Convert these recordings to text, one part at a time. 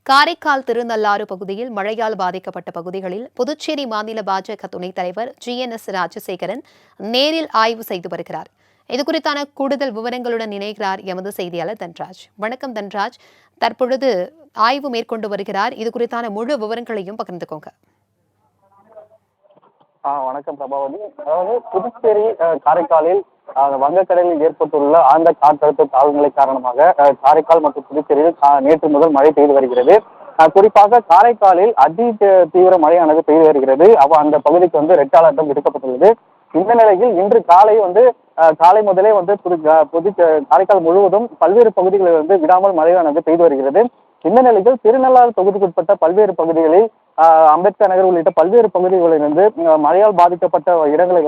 காரைக்கால் திருநள்ளாறு பகுதியில் மழையால் பாதிக்கப்பட்ட பகுதிகளில் புதுச்சேரி மாநில பாஜக துணைத் தலைவர் GNS ராஜசேகரன் நேரில் ஆய்வு செய்து வருகிறார். இதுகுறித்தான கூடுதல் விவரங்களுடன் இணைகிறார் எமது செய்தியாளர் தன்ராஜ். வணக்கம் தன்ராஜ், தற்பொழுது ஆய்வு மேற்கொண்டு வருகிறார். இதுகுறித்தான முழு விவரங்களையும் பகிர்ந்துக்கோங்க. வணக்கம் பிரபாவதி. அதாவது புதுச்சேரி காரைக்காலில் வங்கக்கடலில் ஏற்பட்டுள்ள ஆழ்ந்த காற்றழுத்த தாழ்வுநிலை காரணமாக காரைக்கால் மற்றும் புதுச்சேரியில் நேற்று முதல் மழை பெய்து வருகிறது. குறிப்பாக காரைக்காலில் தீவிர மழையானது பெய்து வருகிறது. அந்த பகுதிக்கு ரெட் அலர்ட்டும் விடுக்கப்பட்டுள்ளது. இந்த நிலையில் இன்று காலை காலை முதலே காரைக்கால் முழுவதும் பல்வேறு பகுதிகளில் விடாமல் மழையானது பெய்து வருகிறது. இந்த நிலையில் திருநள்ளாறு தொகுதிக்குட்பட்ட பல்வேறு பகுதிகளில் அம்பேத்கர் நகர் உள்ளிட்ட பல்வேறு பகுதிகளிலிருந்து மழையால் பாதிக்கப்பட்ட இடங்களை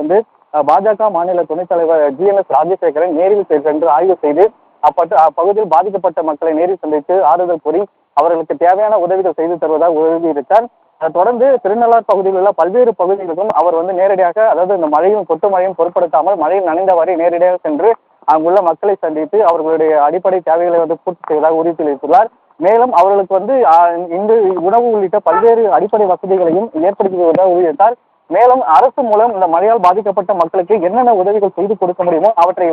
பாஜக மாநில துணைத் தலைவர் GNS ராஜசேகரன் நேரில் சென்று ஆய்வு செய்து அப்பகுதியில் பாதிக்கப்பட்ட மக்களை நேரில் சந்தித்து ஆறுதல் கூறி அவர்களுக்கு தேவையான உதவிகள் செய்து தருவதாக உறுதியளித்தார். தொடர்ந்து திருநள்ளாறு பகுதியில் உள்ள பல்வேறு பகுதிகளுக்கும் அவர் நேரடியாக, அதாவது இந்த மழையும் கொட்டு மழையும் பொருட்படுத்தாமல் மழையில் நனைந்தவாறு நேரடியாக சென்று அங்குள்ள மக்களை சந்தித்து அவர்களுடைய அடிப்படை தேவைகளை பூர்த்தி செய்வதாக உறுதியளித்துள்ளார். மேலும் அவர்களுக்கு இந்த உணவு உள்ளிட்ட பல்வேறு அடிப்படை வசதிகளையும் ஏற்படுத்தி வருவதாக உறுதியளித்தார். மேலும் அரசு மூலம் இந்த மழையால் பாதிக்கப்பட்ட மக்களுக்கு என்னென்ன உதவிகள் செய்து கொடுக்க முடியுமோ அவற்றை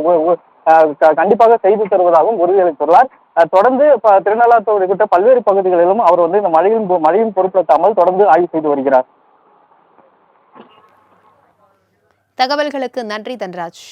கண்டிப்பாக செய்து தருவதாகவும் உறுதியளித்துள்ளார். தொடர்ந்து திருநள்ளாறு உள்ளிட்ட பல்வேறு பகுதிகளிலும் அவர் இந்த மழையும் பொருட்படுத்தாமல் தொடர்ந்து ஆய்வு செய்து வருகிறார். தகவல்களுக்கு நன்றி தன்ராஜ்.